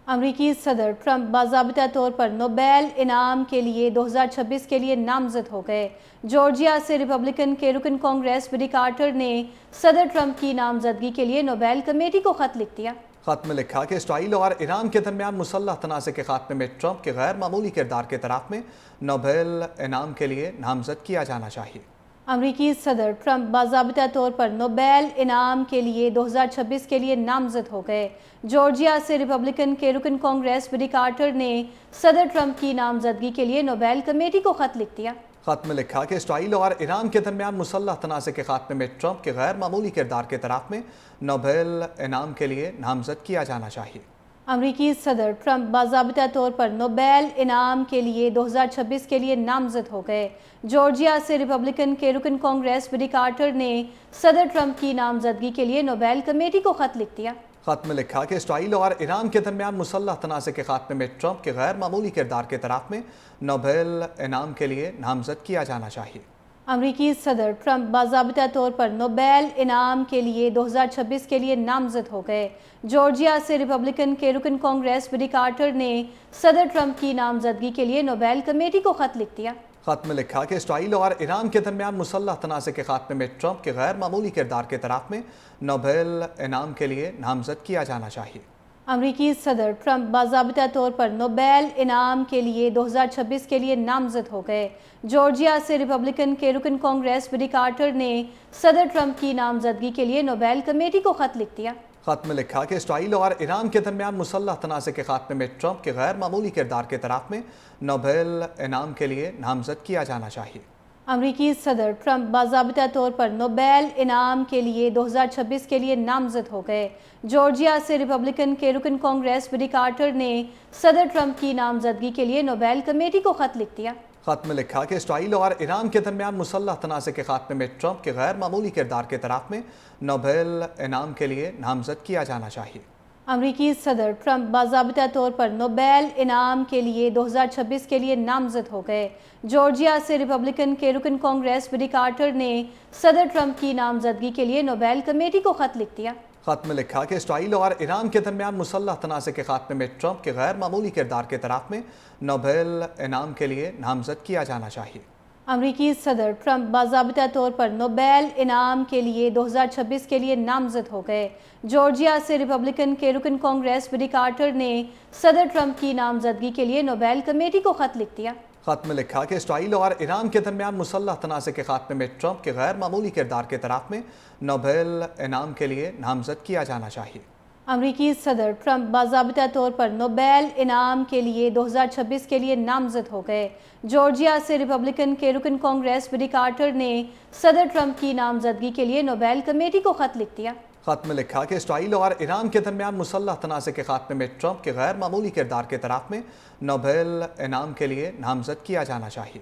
امریکی صدر ٹرمپ باضابطہ طور پر نوبیل انعام کے لیے 2026 کے لیے نامزد ہو گئے۔ جارجیا سے ریپبلکن کے رکن کانگریس بری کارٹر نے صدر ٹرمپ کی نامزدگی کے لیے نوبیل کمیٹی کو خط لکھ دیا۔ خط میں لکھا کہ اسرائیل اور ایران کے درمیان مسلح تنازع کے خاتمے میں ٹرمپ کے غیر معمولی کردار کے اعتراف میں نوبیل انعام کے لیے نامزد کیا جانا چاہیے۔ امریکی صدر ٹرمپ باضابطہ طور پر نوبیل انعام کے لیے 2026 کے لیے نامزد ہو گئے۔ جارجیا سے ریپبلکن کے رکن کانگریس بری کارٹر نے صدر ٹرمپ کی نامزدگی کے لیے نوبیل کمیٹی کو خط لکھ دیا۔ خط میں لکھا کہ اسرائیل اور ایران کے درمیان مسلح تنازع کے خاتمے میں ٹرمپ کے غیر معمولی کردار کے اعتراف میں نوبیل انعام کے لیے نامزد کیا جانا چاہیے۔ امریکی صدر ٹرمپ باضابطہ طور پر نوبیل انعام کے لیے 2026 کے لیے نامزد ہو گئے۔ جارجیا سے ریپبلکن کے رکن کانگریس بری کارٹر نے صدر ٹرمپ کی نامزدگی کے لیے نوبیل کمیٹی کو خط لکھ دیا۔ خط میں لکھا کہ اسرائیل اور ایران کے درمیان مسلح تنازع کے خاتمے میں ٹرمپ کے غیر معمولی کردار کے اعتراف میں نوبیل انعام کے لیے نامزد کیا جانا چاہیے۔ امریکی صدر ٹرمپ باضابطہ طور پر نوبیل انعام کے لیے 2026 کے لیے نامزد ہو گئے۔ جارجیا سے ریپبلکن کے رکن کانگریس بری کارٹر نے صدر ٹرمپ کی نامزدگی کے لیے نوبیل کمیٹی کو خط لکھ دیا۔ خط میں لکھا کہ اسرائیل اور ایران کے درمیان مسلح تنازع کے خاتمے میں ٹرمپ کے غیر معمولی کردار کے اعتراف میں نوبیل انعام کے لیے نامزد کیا جانا چاہیے۔ امریکی صدر ٹرمپ باضابطہ طور پر نوبیل انعام کے لیے 2026 کے لیے نامزد ہو گئے۔ جارجیا سے ریپبلکن کے رکن کانگریس بری کارٹر نے صدر ٹرمپ کی نامزدگی کے لیے نوبیل کمیٹی کو خط لکھ دیا۔ خط میں لکھا کہ اسرائیل اور ایران کے درمیان مسلح تنازع کے خاتمے میں ٹرمپ کے غیر معمولی کردار کے اعتراف میں نوبیل انعام کے لیے نامزد کیا جانا چاہیے۔ امریکی صدر ٹرمپ باضابطہ طور پر نوبیل انعام کے لیے 2026 کے لیے نامزد ہو گئے۔ جارجیا سے ریپبلکن کے رکن کانگریس بری کارٹر نے صدر ٹرمپ کی نامزدگی کے لیے نوبیل کمیٹی کو خط لکھ دیا۔ خط میں لکھا کہ اسرائیل اور ایران کے درمیان مسلح تنازع کے خاتمے میں ٹرمپ کے غیر معمولی کردار کے اعتراف میں نوبیل انعام کے لیے نامزد کیا جانا چاہیے۔ امریکی صدر ٹرمپ باضابطہ طور پر نوبیل انعام کے لیے 2026 کے لیے نامزد ہو گئے۔ جارجیا سے ریپبلکن کے رکن کانگریس بری کارٹر نے صدر ٹرمپ کی نامزدگی کے لیے نوبیل کمیٹی کو خط لکھ دیا۔ خط میں لکھا کہ اسرائیل اور ایران کے درمیان مسلح تنازع کے خاتمے میں ٹرمپ کے غیر معمولی کردار کے اعتراف میں نوبیل انعام کے لیے نامزد کیا جانا چاہیے۔ امریکی صدر ٹرمپ باضابطہ طور پر نوبیل انعام کے لیے 2026 کے لیے نامزد ہو گئے۔ جارجیا سے ریپبلکن کے رکن کانگریس بری کارٹر نے صدر ٹرمپ کی نامزدگی کے لیے نوبیل کمیٹی کو خط لکھ دیا۔ خط میں لکھا کہ اسرائیل اور ایران کے درمیان مسلح تنازع کے خاتمے میں ٹرمپ کے غیر معمولی کردار کے اعتراف میں نوبیل انعام کے لیے نامزد کیا جانا چاہیے۔ امریکی صدر ٹرمپ باضابطہ طور پر نوبیل انعام کے لیے 2026 کے لیے نامزد ہو گئے۔ جارجیا سے ریپبلکن کے رکن کانگریس بری کارٹر نے صدر ٹرمپ کی نامزدگی کے لیے نوبیل کمیٹی کو خط لکھ دیا۔ خط میں لکھا کہ اسرائیل اور ایران کے درمیان مسلح تنازع کے خاتمے میں ٹرمپ کے غیر معمولی کردار کے اعتراف میں نوبیل انعام کے لیے نامزد کیا جانا چاہیے۔